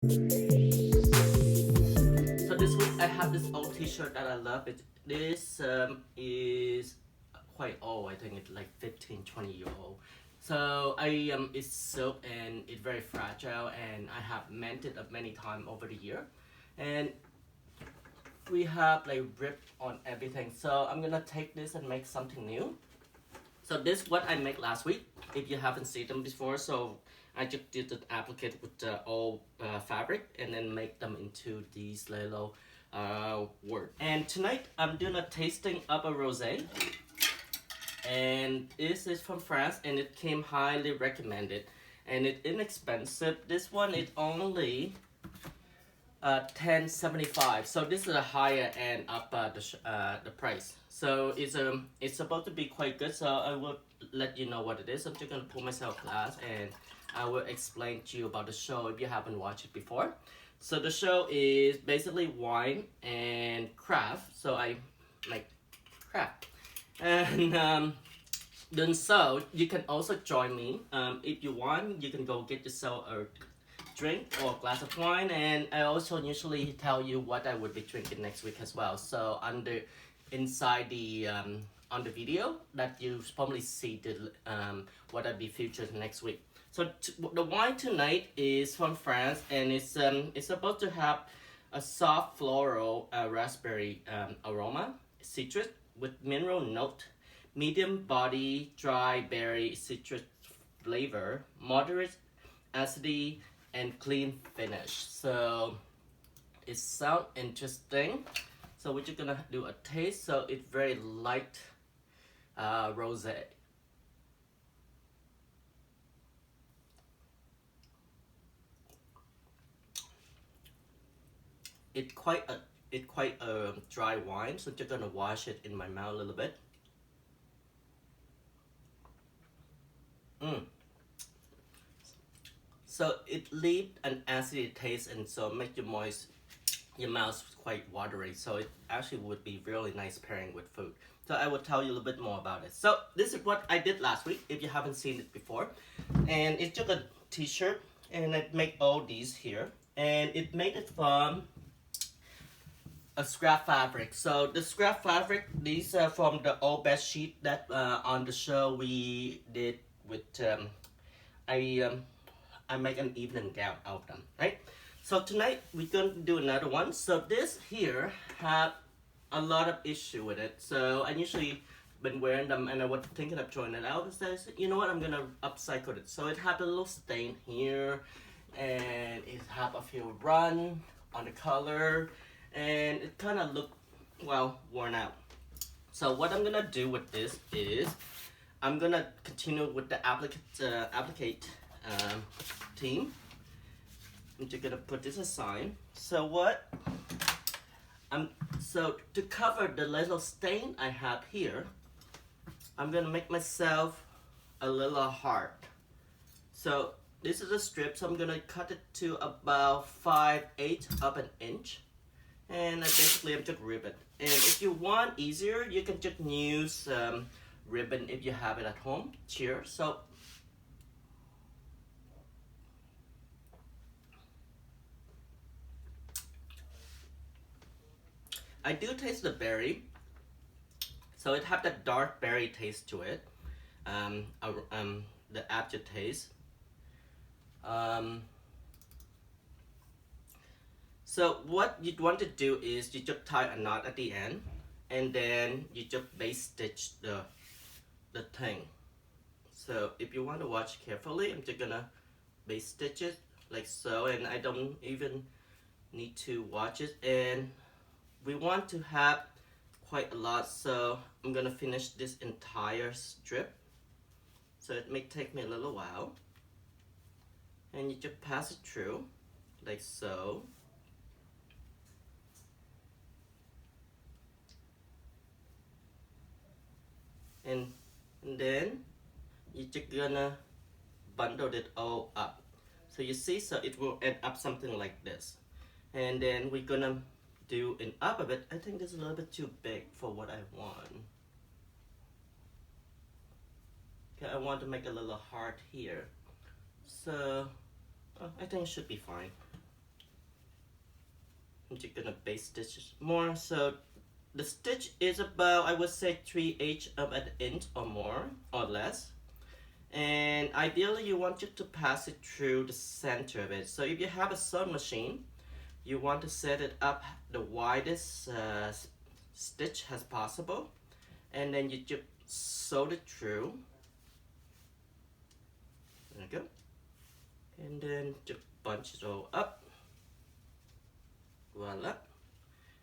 So this week I have this old t-shirt that I love. This is quite old. I think it's like 15, 20 year old. So it's silk and it's very fragile, and I have mended it many times over the year. And we have like ripped on everything. So I'm gonna take this and make something new. So this is what I made last week. If you haven't seen them before, so I just did the applique with the old fabric and then make them into these little words. And tonight I'm doing a tasting of a rosé, and this is from France, and it came highly recommended, and it's inexpensive. This one is only 10.75. So this is a higher end of the price. So it's supposed to be quite good. So I will let you know what it is. I'm just gonna pull myself glass, and I will explain to you about the show if you haven't watched it before. So the show is basically wine and craft. So I like craft, and then so you can also join me. If you want, you can go get yourself a drink or a glass of wine, and I also usually tell you what I would be drinking next week as well. So inside the on the video that you probably see the what I'll be featured next week. So the wine tonight is from France, and it's supposed to have a soft floral raspberry aroma, citrus with mineral note, medium body, dry berry citrus flavor, moderate acidity, and clean finish. So it sounds interesting. So we're just gonna do a taste. So it's very light rosé. It's quite a dry wine, so I'm just gonna wash it in my mouth a little bit. Mm. So it leaves an acidic taste, and so make your mouth quite watery. So it actually would be really nice pairing with food. So I will tell you a little bit more about it. So this is what I did last week, if you haven't seen it before. And it's just a t-shirt, and I make all these here. And it made it from a scrap fabric. So the scrap fabric, these are from the old bed sheet that on the show we did with I um, I make an evening gown out of them, right? So tonight we're going to do another one. So this here had a lot of issue with it. So I usually been wearing them, and I was thinking of throwing it out. So I said, you know what, I'm gonna upcycle it. So it had a little stain here, and it had a few run on the color, and it kind of looked, well, worn out. So what I'm gonna do with this is I'm gonna continue with the applicate team. I'm just gonna put this aside. So so to cover the little stain I have here, I'm gonna make myself a little heart. So this is a strip, so I'm gonna cut it to about 5/8 of an inch, and I'm just rib it. And if you want easier, you can just use ribbon if you have it at home. Cheers. So I do taste the berry, so it have that dark berry taste to it. The aftertaste. Um, so what you'd want to do is you just tie a knot at the end, and then you just base stitch the thing. So if you want to watch carefully, I'm just gonna base stitch it like so, and I don't even need to watch it. And we want to have quite a lot, so I'm gonna finish this entire strip. So it may take me a little while, and you just pass it through like so. And then you're just gonna bundle it all up. So you see, so it will end up something like this. And then we're gonna do an up of it. I think this is a little bit too big for what I want. Okay, I want to make a little heart here. So I think it should be fine. I'm just gonna base stitch more. So the stitch is about, I would say, 3/8 of an inch or more or less. And ideally you want it to pass it through the center of it. So if you have a sewing machine, you want to set it up the widest stitch as possible, and then you just sew it through. There you go. And then just bunch it all up. Voila.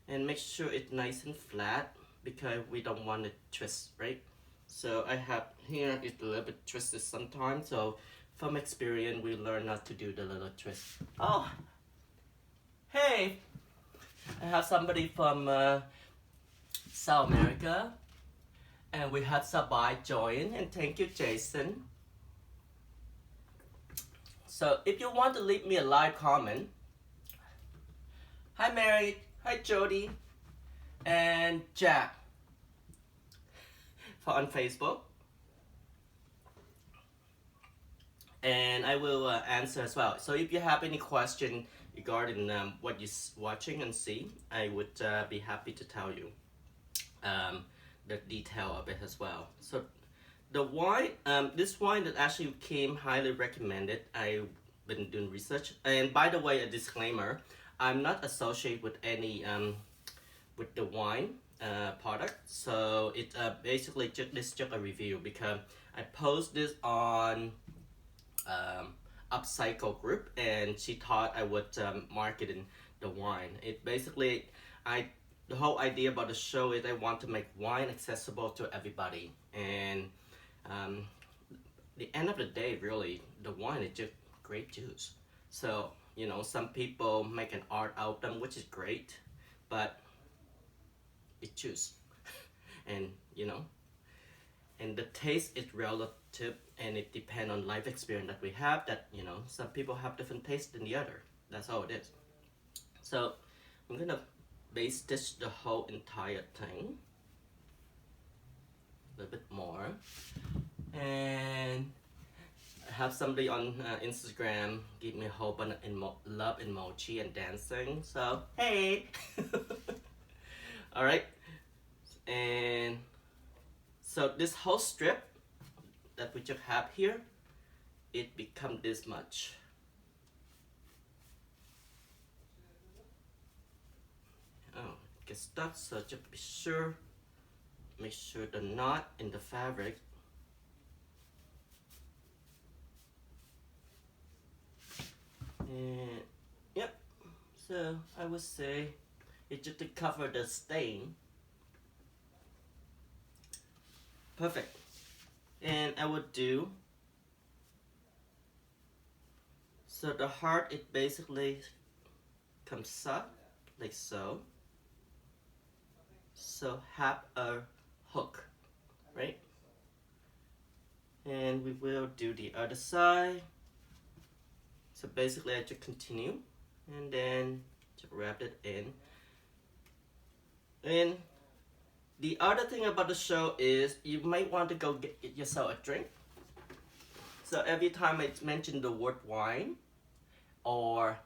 And make sure it's nice and flat because we don't want it to twist, right? So I have here, it's a little bit twisted sometimes, so from experience we learn not to do the little twist. Oh, hey, I have somebody from South America, and we have Sabai join, and thank you, Jason. So if you want to leave me a live comment, hi Mary, hi Jody, and Jack on Facebook, and I will answer as well. So if you have any question regarding what you're watching and see, I would be happy to tell you the detail of it as well. So the wine, this wine that actually came highly recommended. I've been doing research, and by the way, a disclaimer: I'm not associated with any with the wine product. So it basically just a review because I post this on Upcycle group, and she thought I would market in the wine. It basically, the whole idea about the show is I want to make wine accessible to everybody, and the end of the day, really, the wine is just great juice. So you know, some people make an art out of them, which is great, but it's juice. And you know, and the taste is relative, and it depends on life experience that we have, that you know, some people have different taste than the other. That's how it is. So I'm gonna base stitch the whole entire thing a little bit more. And I have somebody on Instagram give me a whole bunch of love emoji and dancing, so hey. All right, and so this whole strip that we just have here, it become this much. Oh, it gets stuck, so just be sure, make sure the knot in the fabric. And yep, so I would say it's just to cover the stain. Perfect. And I would do, so the heart, it basically comes up like so. So have a hook, right? And we will do the other side. So basically I just continue and then just wrap it in. And the other thing about the show is you might want to go get yourself a drink. So every time I mention the word wine or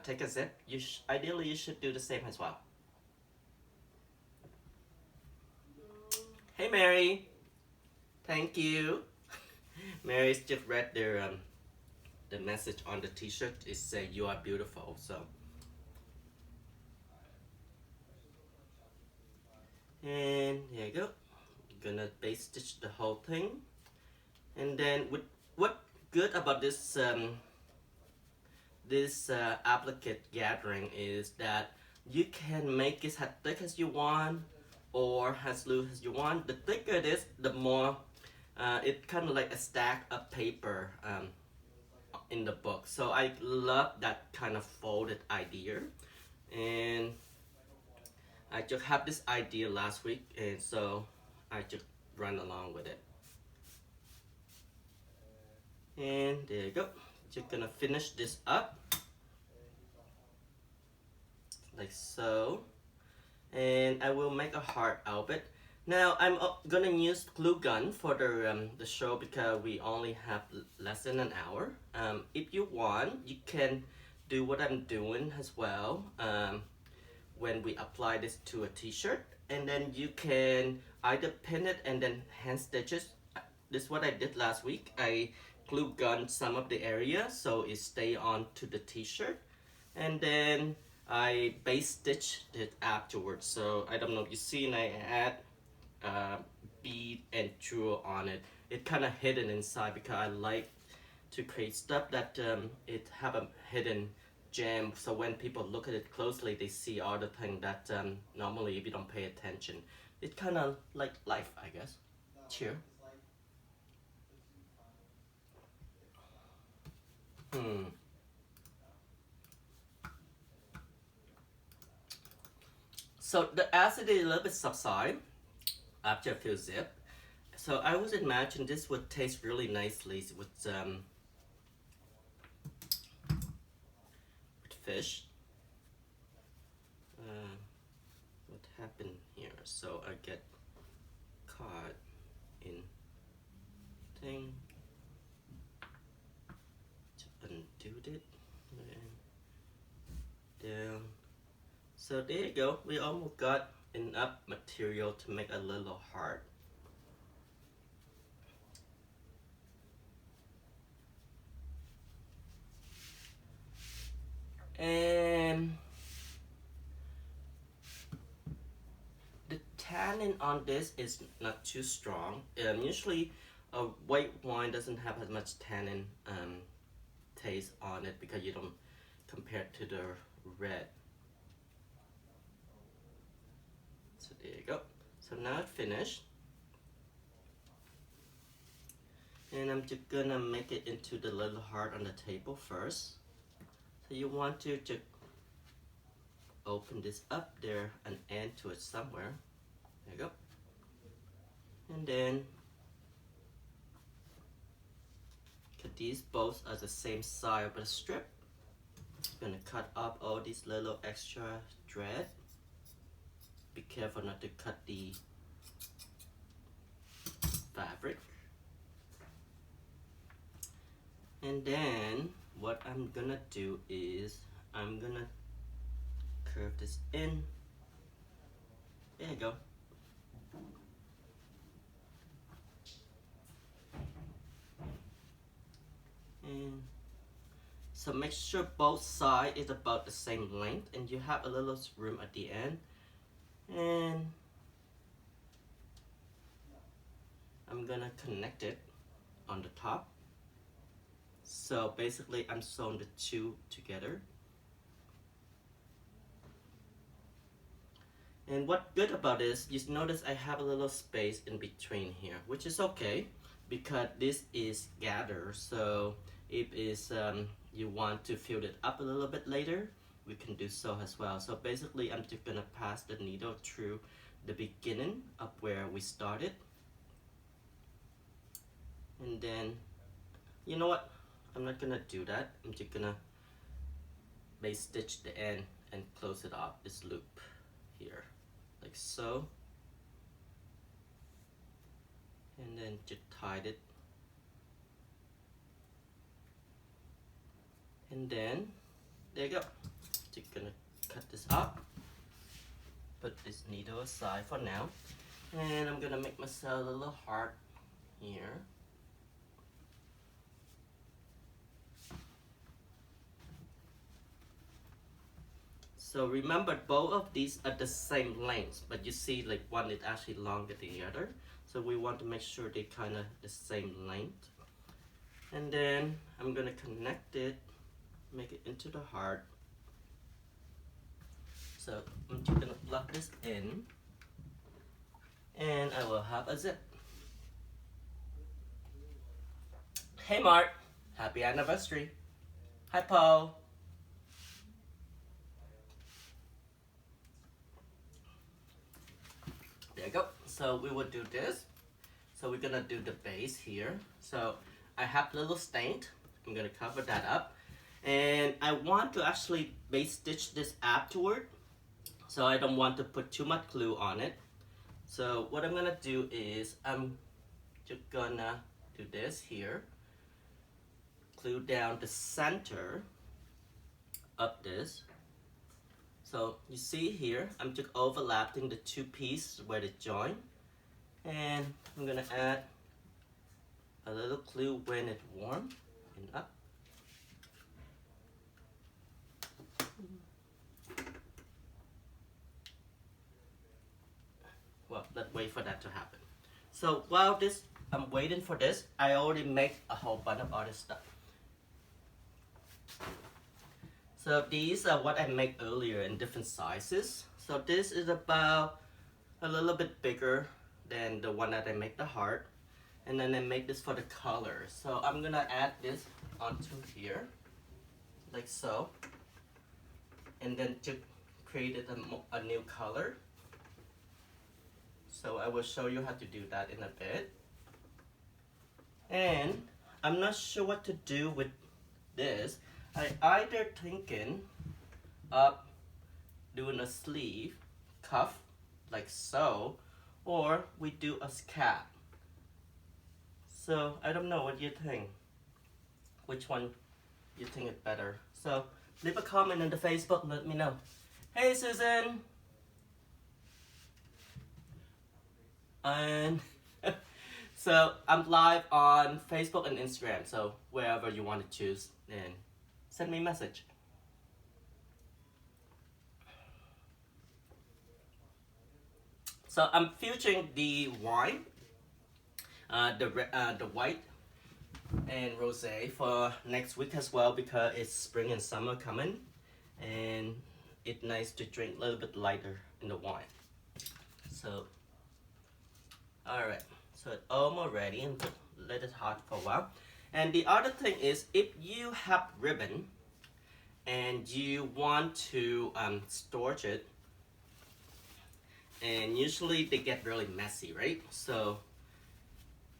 take a sip, ideally you should do the same as well. Hey Mary, thank you. Mary's just read their the message on the t-shirt. It says you are beautiful. So and there you go. I'm gonna base stitch the whole thing. And then what good about this applique gathering is that you can make it as thick as you want or as loose as you want. The thicker it is, the more it's kind of like a stack of paper in the book. So I love that kind of folded idea, and I just had this idea last week, and so I just run along with it. And there you go. Just gonna finish this up like so, and I will make a heart out of it. Now I'm gonna use glue gun for the show because we only have less than an hour. If you want, you can do what I'm doing as well. when we apply this to a t-shirt, and then you can either pin it and then hand stitch it. This is what I did last week. I glue gun some of the area so it stay on to the t-shirt, and then I base stitched it afterwards. So I don't know if you see, and I add bead and jewel on it. It kind of hidden inside because I like to create stuff that it have a hidden gem, so when people look at it closely they see all the things that normally if you don't pay attention. It's kind of like life, I guess. Cheer. So the acid is a little bit subside after a few zip. So I would imagine this would taste really nicely with fish. What happened here? So I get caught in thing to undo it and down. So there you go. We almost got enough material to make a little heart. And the tannin on this is not too strong. Usually a white wine doesn't have as much tannin taste on it because you don't compare it to the red. So there you go. So now it's finished. And I'm just gonna make it into the little heart on the table first. So you want to just open this up, there an end to it somewhere. There you go. And then cut these both as the same size of a strip. Gonna cut up all these little extra thread. Be careful not to cut the fabric. And then what I'm gonna do is I'm gonna curve this in. There you go. And so make sure both sides is about the same length and you have a little room at the end. And I'm gonna connect it on the top. So basically I'm sewing the two together. And what good about this, you notice I have a little space in between here, which is okay because this is gather. So if is you want to fill it up a little bit later, we can do so as well. So basically I'm just gonna pass the needle through the beginning of where we started. And then, you know what? I'm not gonna do that. I'm just gonna base stitch the end and close it off, this loop here, like so. And then just tie it. And then, there you go. Just gonna cut this up. Put this needle aside for now. And I'm gonna make myself a little heart here. So remember both of these are the same length, but you see like one is actually longer than the other. So we want to make sure they kind of the same length. And then I'm gonna connect it, make it into the heart. So I'm just gonna plug this in and I will have a zip. Hey Mark, happy anniversary. Hi Paul. There you go. So we will do this. So we're gonna do the base here. So I have little stain. I'm gonna cover that up. And I want to actually base stitch this afterward. So I don't want to put too much glue on it. So what I'm gonna do is I'm just gonna do this here. Glue down the center of this. So you see here, I'm just overlapping the two pieces where they join, and I'm gonna add a little glue when it's warm and up. Well, let's wait for that to happen. So while I'm waiting for this, I already make a whole bunch of other stuff. So these are what I made earlier in different sizes. So this is about a little bit bigger than the one that I made the heart. And then I make this for the color. So I'm gonna add this onto here, like so. And then to create a new color. So I will show you how to do that in a bit. And I'm not sure what to do with this. I either thinking of doing a sleeve, cuff, like so, or we do a cap. So I don't know what you think. Which one you think is better? So leave a comment in the Facebook, let me know. Hey Susan! And so I'm live on Facebook and Instagram, so wherever you want to choose, then send me a message. So I'm featuring the wine, the white and rosé for next week as well, because it's spring and summer coming, and it's nice to drink a little bit lighter in the wine. So, all right, so it's almost ready, and let it hot for a while. And the other thing is, if you have ribbon and you want to storage it, and usually they get really messy, right? So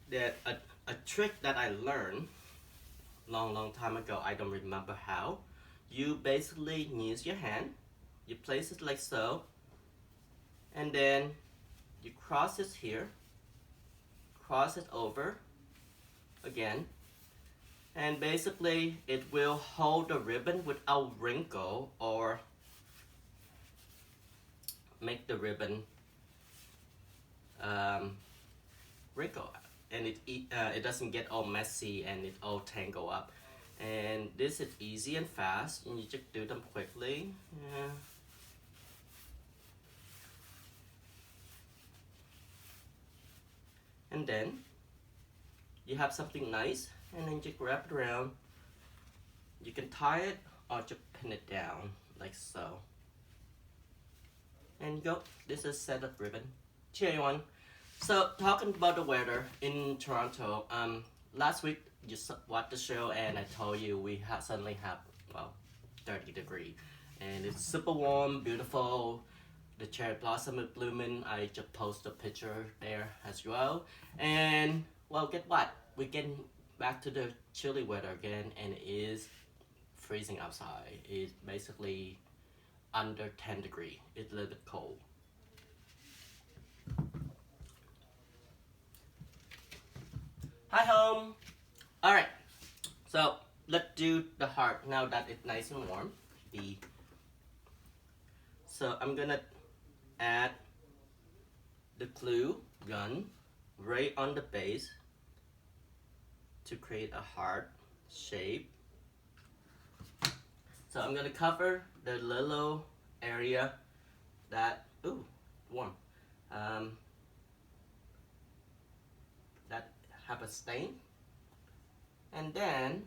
that a trick that I learned long time ago, I don't remember how. You basically use your hand, you place it like so, and then you cross it here, cross it over again, and basically it will hold the ribbon without wrinkle or make the ribbon wrinkle, and it doesn't get all messy and it all tangle up. And this is easy and fast, and you just do them quickly. Yeah. And then you have something nice, and then just wrap it around. You can tie it or just pin it down like so. And go. This is set up ribbon. Cheer everyone. So talking about the weather in Toronto, last week you watched the show and I told you we suddenly have, well, 30 degrees, and it's super warm, beautiful. The cherry blossom is blooming. I just posted a picture there as well. And well, get what? We're getting back to the chilly weather again, and it is freezing outside. It's basically under 10 degrees. It's a little bit cold. Hi home. All right, so let's do the heart now that it's nice and warm. So I'm gonna add the glue gun right on the base to create a heart shape. So I'm gonna cover the little area that, ooh, warm, that have a stain, and then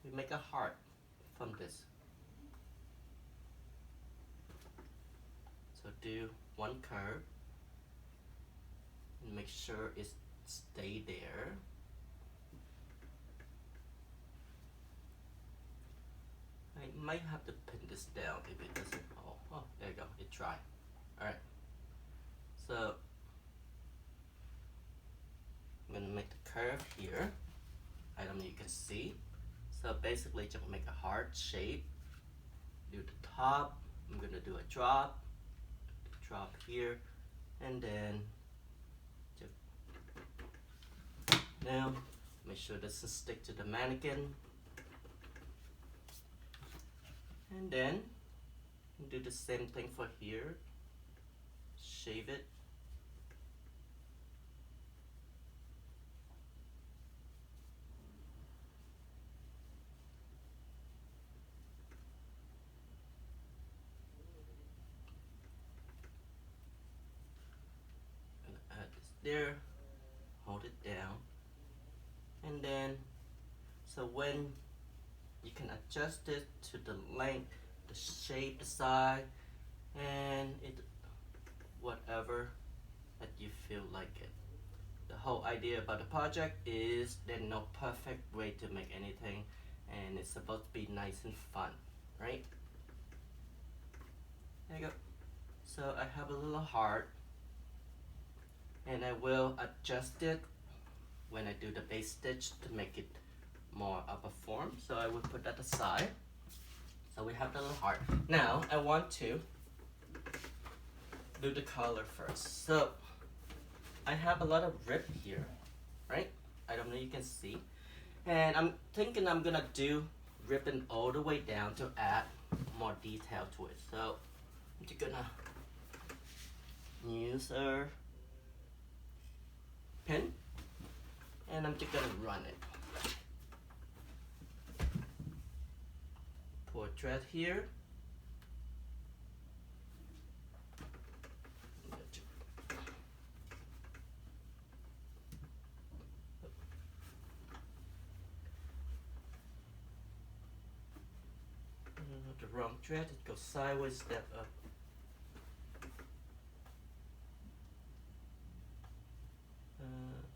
we make a heart from this. So do one curve and make sure it stay there. I might have to pin this down if it doesn't. Oh, there you go. It's dry. All right. So I'm gonna make the curve here. I don't know if you can see. So basically, just make a heart shape. Do the top. I'm gonna do a drop here, and then just now make sure this doesn't stick to the mannequin. And then do the same thing for here. Shave it. Gonna add this there. Hold it down. And then, so when you can adjust it to the length, the shape, the size, and it whatever that you feel like it. The whole idea about the project is there's no perfect way to make anything, and it's supposed to be nice and fun, right? There you go. So I have a little heart, and I will adjust it when I do the base stitch to make it more of a form. So I will put that aside. So we have the little heart. Now I want to do the color first. So I have a lot of rip here, right? I don't know if you can see. And I'm thinking I'm gonna do ribbon all the way down to add more detail to it. So I'm just gonna use a pen and I'm just gonna run it. Pull a thread here. The wrong thread, it goes sideways, step up.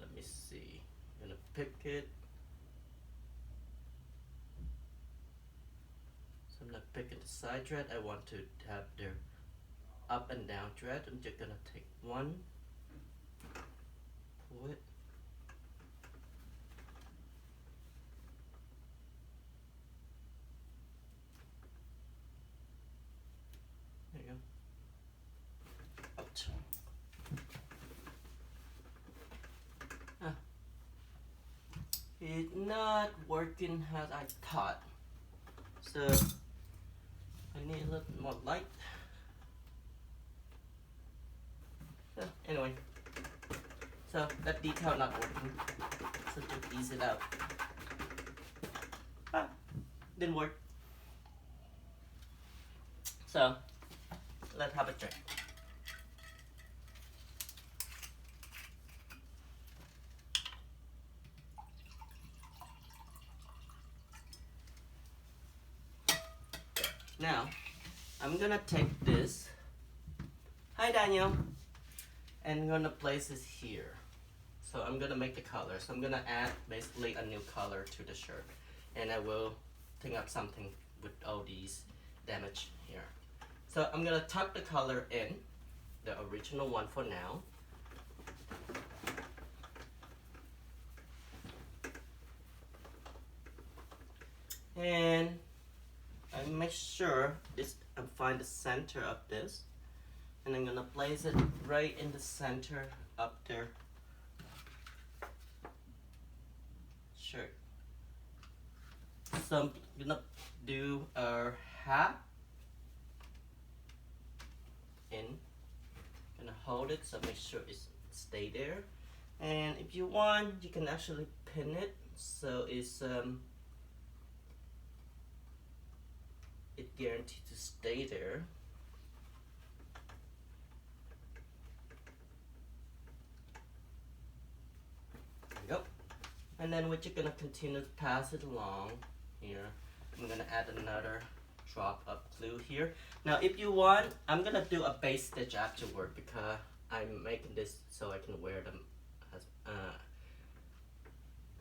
Let me see. I'm gonna pick it. So I'm not picking the side thread. I want to have their up and down thread. I'm just gonna take one, pull it. There you go. Out. It's not working as I thought. So I need a little bit more light. So anyway, so that detail not working. So just ease it out. Didn't work. So let's have a try. Now, I'm gonna take this. Hi Daniel. And I'm gonna place this here. So I'm gonna make the color. So I'm gonna add basically a new color to the shirt. And I will think up something with all these damage here. So I'm gonna tuck the color in, the original one for now. And I make sure this, I find the center of this, and I'm gonna place it right in the center up there. Shirt. So I'm gonna do a hat in. Gonna hold it so make sure it stay there. And if you want, you can actually pin it so it's it guaranteed to stay there. There we go. And then we're just gonna continue to pass it along here. I'm gonna add another drop of glue here. Now if you want, I'm gonna do a base stitch afterward because I'm making this so I can wear them as,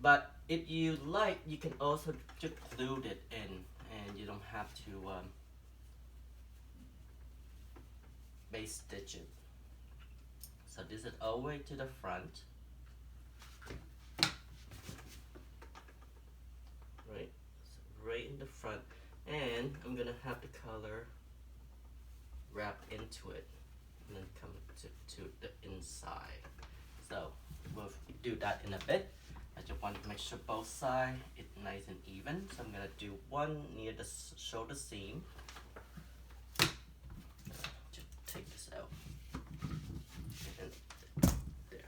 but if you like, you can also just glue it in and you don't have to base stitch it. So this is all the way to the front. Right, so right in the front. And I'm gonna have the color wrap into it and then come to the inside. So we'll do that in a bit. I just want to make sure both sides is nice and even. So I'm gonna do one near the shoulder seam. Just take this out. And there.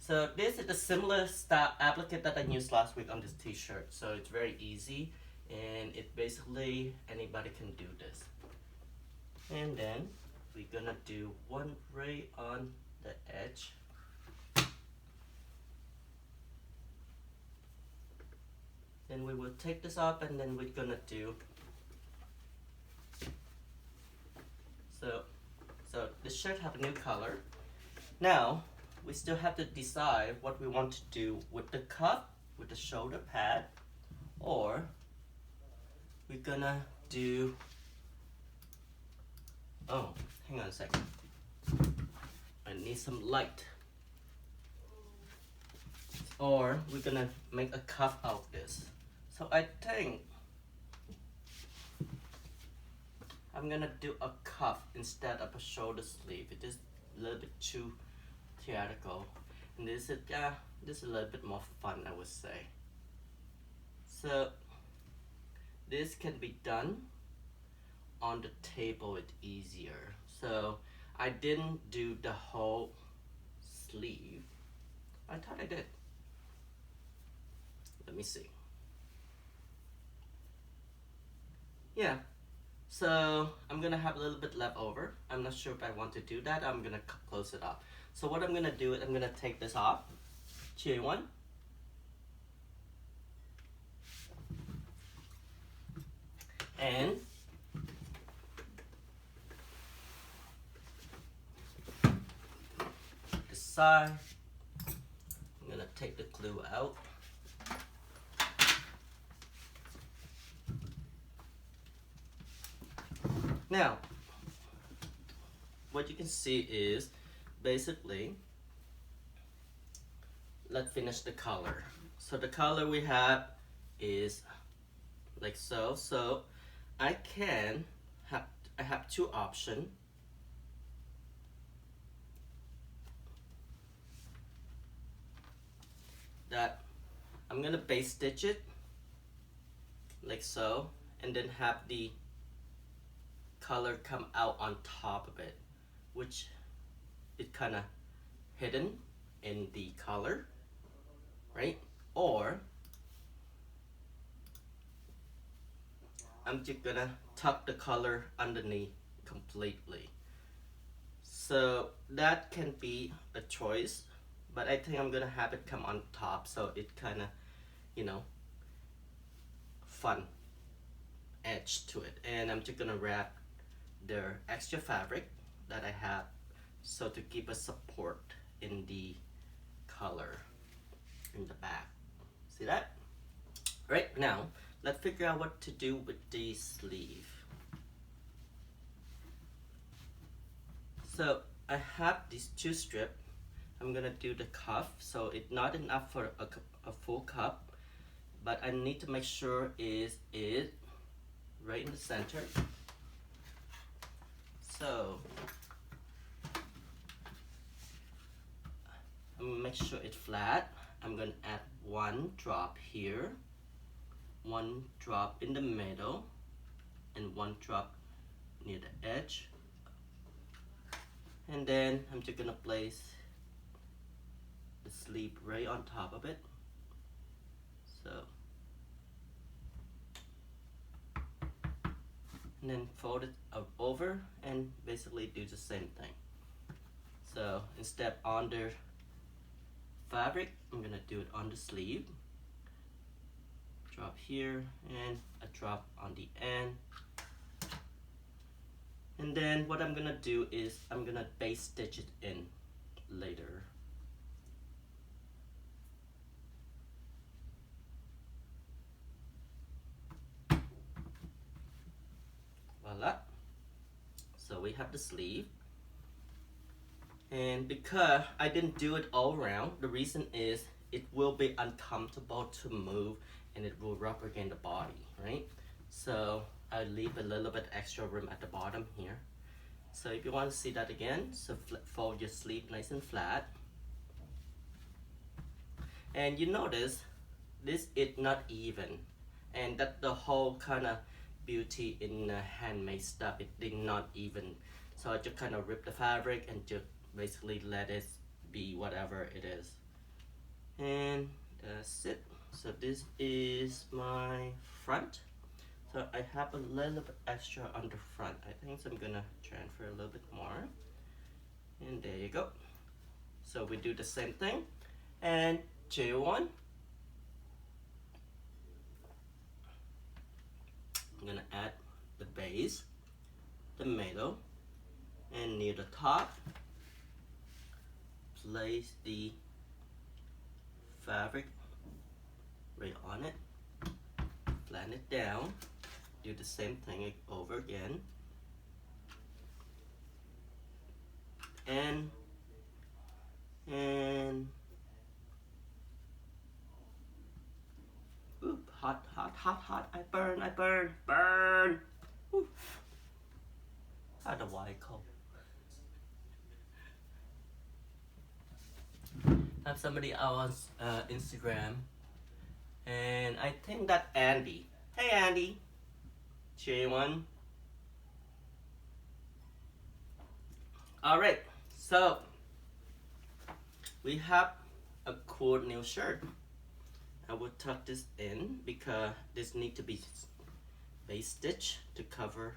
So this is the similar style applique that I used last week on this t-shirt. So it's very easy, and it basically anybody can do this. And then we're gonna do one right on the edge. Then we will take this up, and then we're gonna do so the shirt have a new color. Now we still have to decide what we want to do with the cuff, with the shoulder pad, or we're gonna do, oh, hang on a second. I need some light. Or we're gonna make a cuff out of this. So I think I'm gonna do a cuff instead of a shoulder sleeve. It is a little bit too theatrical. And this is a little bit more fun, I would say. So this can be done on the table, it's easier. So I didn't do the whole sleeve. I thought I did. Let me see. Yeah, so I'm gonna have a little bit left over. I'm not sure if I want to do that. I'm gonna close it up. So what I'm gonna do is I'm gonna take this off. Chia one. And this side, I'm gonna take the glue out. Now, what you can see is basically, let's finish the color. So the color we have is like so. So I have two options. That I'm gonna base stitch it like so, and then have the color come out on top of it, which is kind of hidden in the color, right? Or I'm just gonna tuck the color underneath completely. So that can be a choice, but I think I'm gonna have it come on top, so it kind of, you know, fun edge to it. And I'm just gonna wrap the extra fabric that I have, so to give a support in the color in the back. See that? Right, now let's figure out what to do with the sleeve. So I have these two strips. I'm gonna do the cuff, so it's not enough for a full cuff, but I need to make sure is right in the center. So I'm gonna make sure it's flat. I'm gonna add one drop here, one drop in the middle, and one drop near the edge. And then I'm just gonna place the sleeve right on top of it. So, and then fold it over and basically do the same thing. So instead on the fabric, I'm gonna do it on the sleeve. Drop here and a drop on the end. And then what I'm gonna do is I'm gonna base stitch it in later. Voila. So we have the sleeve. And because I didn't do it all around, the reason is it will be uncomfortable to move and it will rub against the body, right? So I leave a little bit extra room at the bottom here. So if you want to see that again, so fold your sleeve nice and flat. And you notice this is not even, and that's the whole kind of beauty in handmade stuff. It did not even. So I just kind of rip the fabric and just basically let it be whatever it is. And that's it. So this is my front. So I have a little bit extra on the front. I think so I'm gonna transfer a little bit more. And there you go. So we do the same thing. And J1. I'm gonna add the base, the middle, and near the top, place the fabric right on it, flatten it down, do the same thing over again, and oop, hot, I burn. Oof. I don't know why it's cold. I have somebody on Instagram, and I think that Andy. Hey Andy, J1. All right, so we have a cool new shirt. I will tuck this in because this need to be base stitch to cover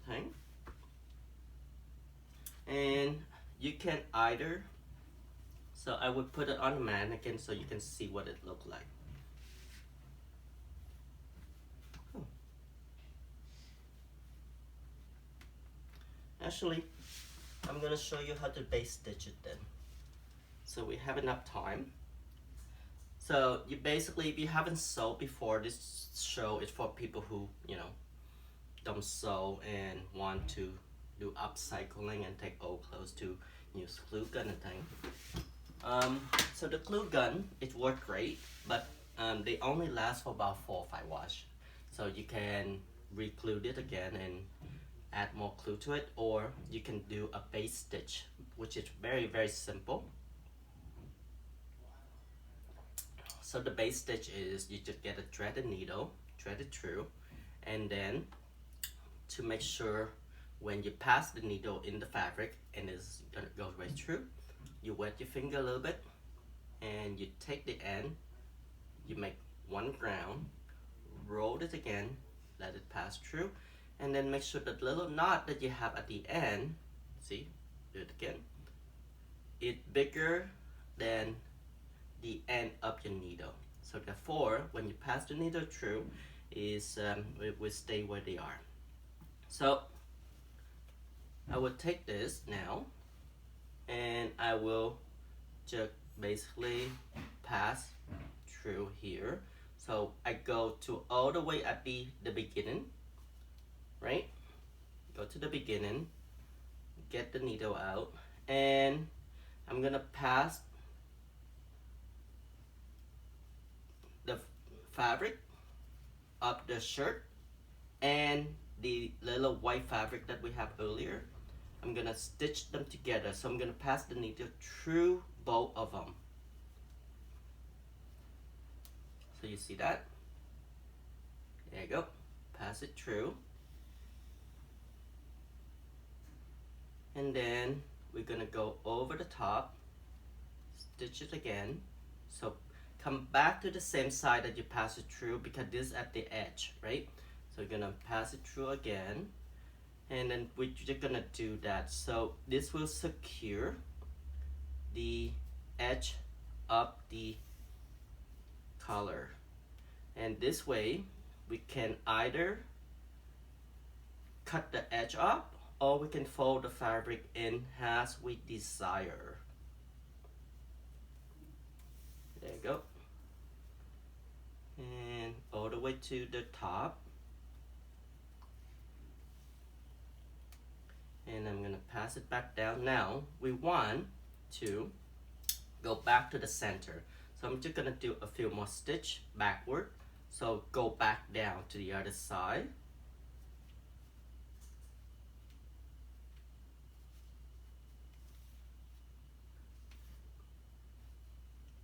thing. And you can either, so I would put it on the mannequin so you can see what it look like. Actually, I'm gonna show you how to base stitch it then. So we have enough time. So you basically, if you haven't sewed before, this show is for people who, you know, don't sew and want to do upcycling and take old clothes to use glue gun and thing. So the glue gun, it worked great, but they only last for about 4 or 5 wash. So you can re-glue it again and add more glue to it, or you can do a base stitch, which is very, very simple. So the base stitch is you just get a threaded needle, thread it through, and then to make sure when you pass the needle in the fabric and it's gonna go right through, you wet your finger a little bit and you take the end, you make one ground, roll it again, let it pass through, and then make sure that little knot that you have at the end, see, do it again, it's bigger than the end of your needle. So therefore, when you pass the needle through, it will stay where they are. So I will take this now, and I will just basically pass through here. So I go to all the way at the beginning, right? Go to the beginning, get the needle out, and I'm gonna pass the fabric up the shirt and the little white fabric that we have earlier. I'm gonna stitch them together. So I'm gonna pass the needle through both of them. So you see that? There you go. Pass it through. And then we're gonna go over the top, stitch it again. So come back to the same side that you pass it through because this is at the edge, right? So you're gonna pass it through again, and then we're just gonna do that. So this will secure the edge of the collar, and this way we can either cut the edge up or we can fold the fabric in as we desire. There you go. And all the way to the top. And I'm gonna pass it back down. Now we want to go back to the center. So I'm just gonna do a few more stitch backward. So go back down to the other side.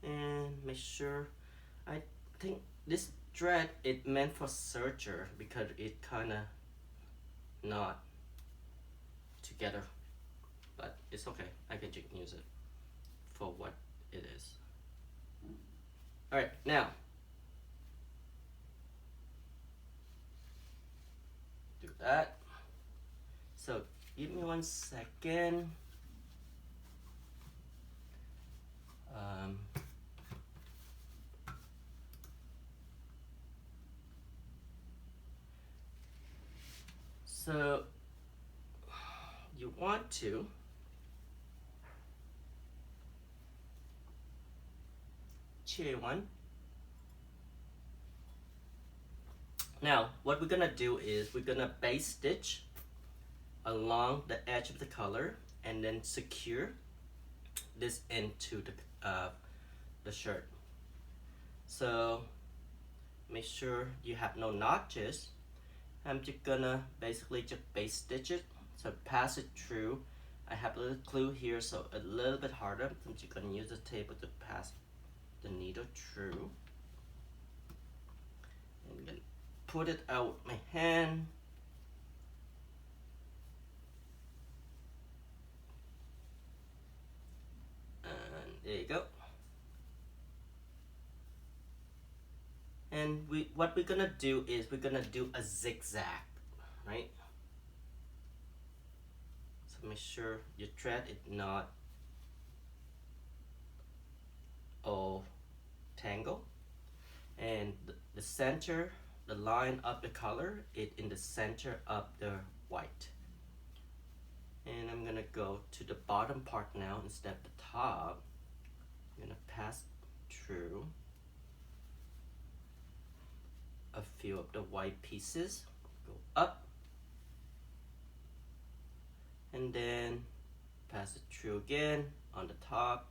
and make sure. I think this thread it meant for serger because it kind of not together, but it's okay. I can just use it for what it is. All right, now do that. So give me 1 second. So you want to chair one. Now what we're gonna do is we're gonna base stitch along the edge of the color and then secure this into the shirt. So make sure you have no notches. I'm just gonna basically just base stitch it, so pass it through. I have a little clue here, so a little bit harder. I'm just gonna use the table to pass the needle through. And I'm gonna put it out with my hand. And there you go. And what we're gonna do is we're gonna do a zigzag, right? So make sure your thread is not all tangled, and the center, the line of the color is in the center of the white. And I'm gonna go to the bottom part now instead of the top. I'm gonna pass through a few of the white pieces, go up, and then pass it through again on the top.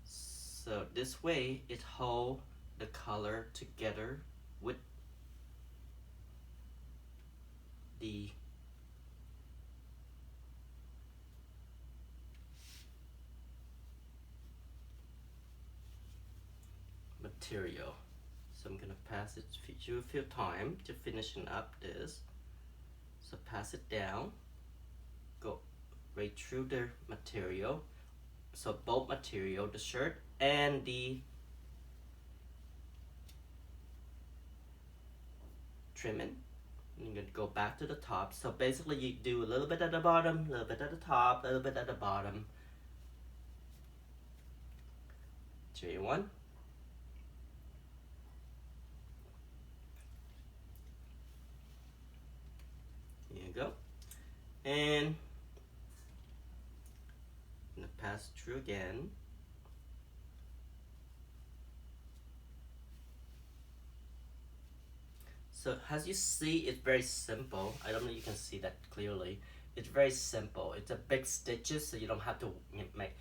So this way it holds the color together with the material. So I'm gonna pass it through a few times to finishing up this. So pass it down, go right through the material. So both material, the shirt and the trimming. And you're gonna go back to the top. So basically you do a little bit at the bottom, a little bit at the top, a little bit at the bottom. J1. Here you go. And I'm gonna pass through again. So as you see, it's very simple. I don't know if you can see that clearly. It's very simple. It's a big stitches, so you don't have to make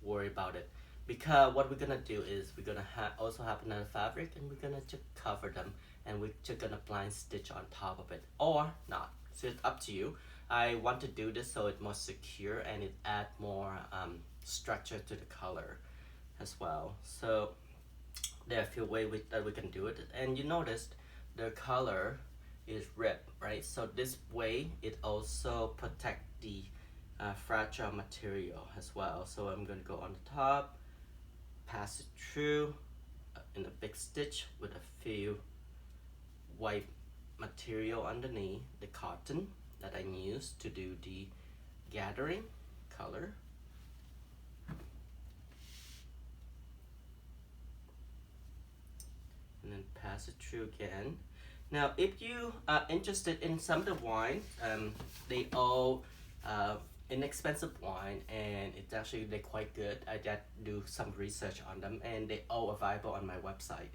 worry about it. Because what we're gonna do is we're gonna also have another fabric, and we're gonna just cover them, and we're just gonna blind stitch on top of it or not. So it's up to you. I want to do this so it's more secure and it add more structure to the color as well. So there are a few ways that we can do it, and you noticed the color is red, right? So this way it also protect the fragile material as well. So I'm going to go on the top, pass it through in a big stitch with a few white material underneath the cotton that I used to do the gathering color. And then pass it through again. Now, if you are interested in some of the wine, they all inexpensive wine, and it's actually they're quite good. I did do some research on them, and they all available on my website.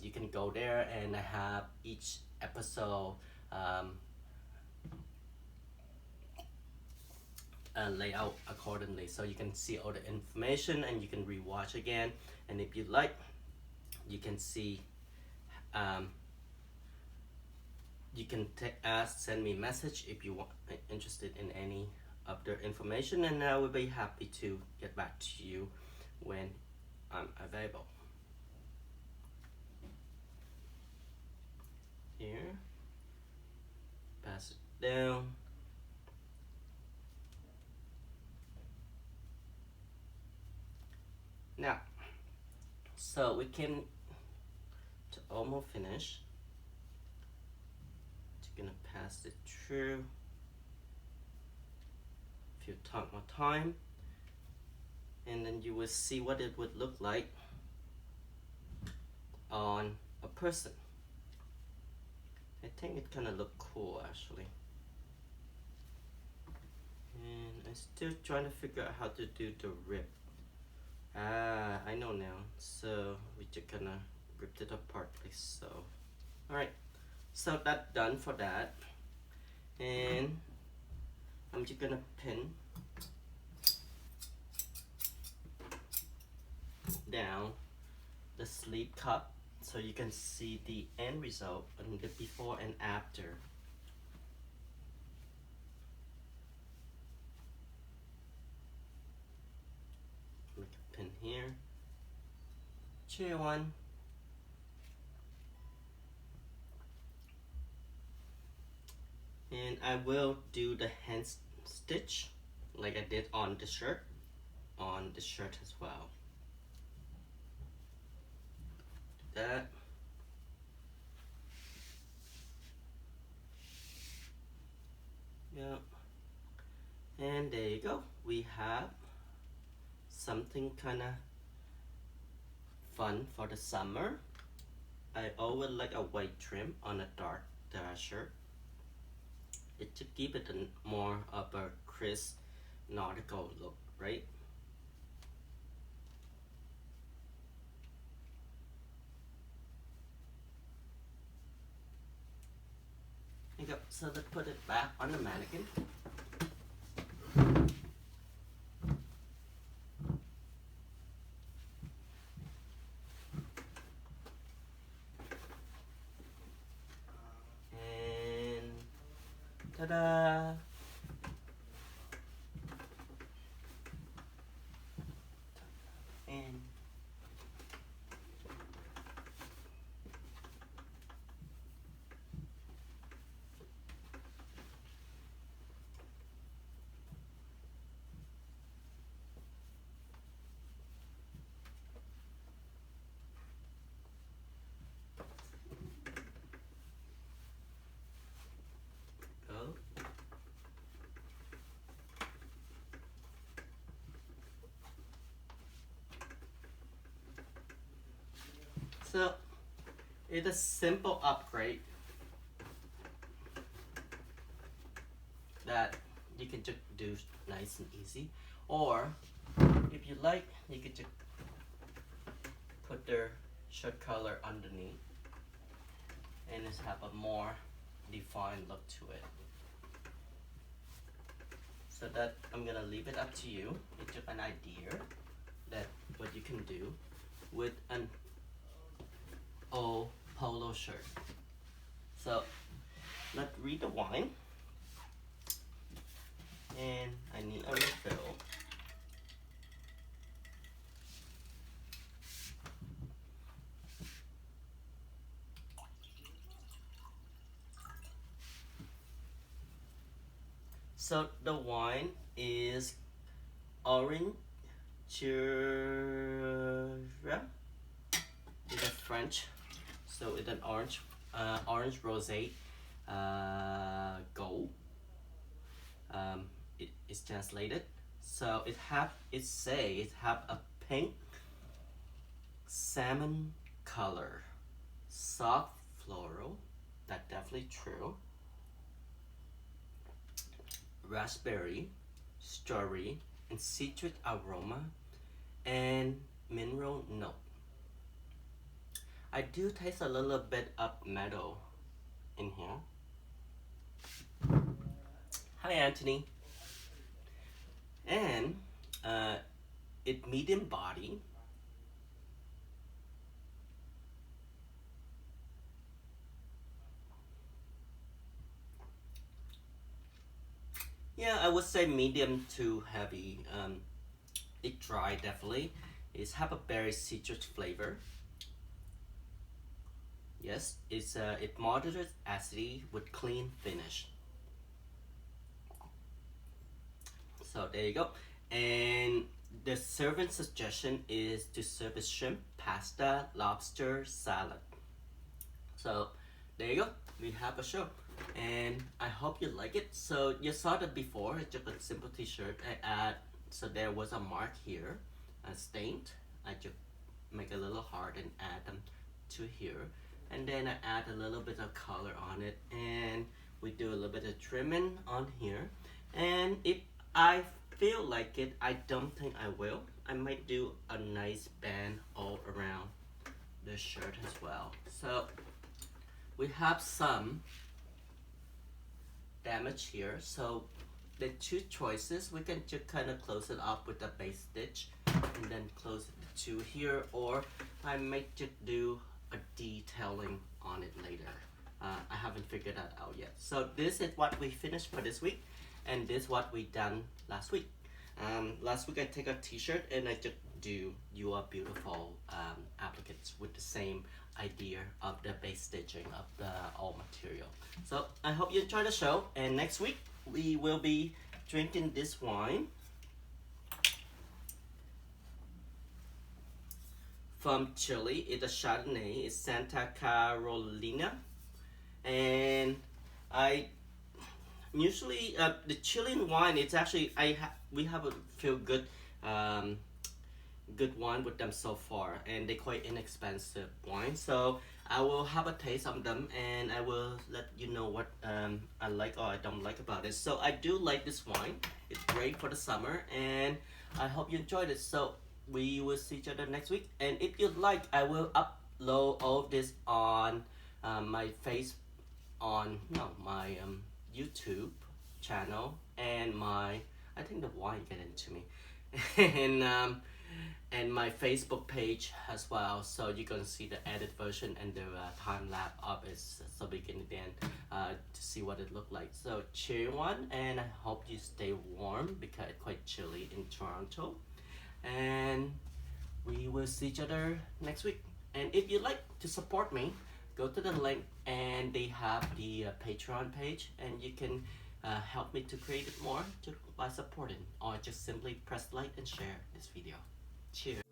You can go there, and I have each episode lay out accordingly, so you can see all the information and you can rewatch again. And if you like, you can see you can send me a message if you want interested in any of the information, and I will be happy to get back to you when I'm available. Here, pass it down. Now, so we came to almost finish. Just gonna pass it through a few more time, and then you will see what it would look like on a person. I think it kind of look cool actually. And I'm still trying to figure out how to do the rip. I know now. So we just gonna rip it apart like so. Alright, so that's done for that. And I'm just gonna pin down the sleeve cup so you can see the end result and the before and after. Make a pin here. Chair one. And I will do the hand stitch like I did on the shirt as well. Do that. Yep. And there you go. We have something kind of fun for the summer. I always like a white trim on a dark shirt. It to give it a more of a crisp nautical look, right? There you go. So let's put it back on the mannequin. And ta-da! And go. So it's a simple upgrade that you can just do nice and easy, or if you like, you could just put their shirt color underneath and just have a more defined look to it. So that I'm gonna leave it up to you. It's just an idea that what you can do with an old polo shirt. So let's read the wine. And I need a refill. So the wine is orange Tshirt. It's a French, so it's an orange rosé gold. It is translated. So it have a pink salmon color, soft floral. That's definitely true. Raspberry, strawberry, and citrus aroma, and mineral note. I do taste a little bit of metal in here. Hi, Anthony. And it medium body. Yeah, I would say medium to heavy. It dry definitely. It's have a very citrus flavor. Yes, it moderate acidity with clean finish. So there you go. And the serving suggestion is to serve with shrimp, pasta, lobster, salad. So there you go. We have a show. And I hope you like it. So you saw that before. It's just a simple t-shirt. So there was a mark here, stained. I just make a little heart and add them to here. And then I add a little bit of color on it. And we do a little bit of trimming on here. And if I feel like it, I don't think I will. I might do a nice band all around the shirt as well. So we have some damage here, so the two choices, we can just kind of close it up with the base stitch and then close the two here, or I might just do a detailing on it later. I haven't figured that out yet. So this is what we finished for this week, and this is what we done last week. Last week I take a t-shirt and I just do your beautiful appliques with the same idea of the base stitching of the all material. So I hope you enjoy the show, and next week we will be drinking this wine from Chile. It's a Chardonnay. It's Santa Carolina, and I usually the Chilean wine. It's actually we have a feel good good wine with them so far, and they're quite inexpensive wine. So I will have a taste of them, and I will let you know what I like or I don't like about it. So I do like this wine. It's great for the summer, and I hope you enjoyed it. So we will see each other next week, and if you like, I will upload all of this on my my YouTube channel, and my, I think the wine get into me, and my Facebook page as well. So you're gonna see the edit version and the time lapse of it, so we can then to see what it looked like. So cheer one, and I hope you stay warm because it's quite chilly in Toronto, and we will see each other next week. And if you like to support me, go to the link, and they have the Patreon page, and you can help me to create it more by supporting, or just simply press like and share this video. Cheers.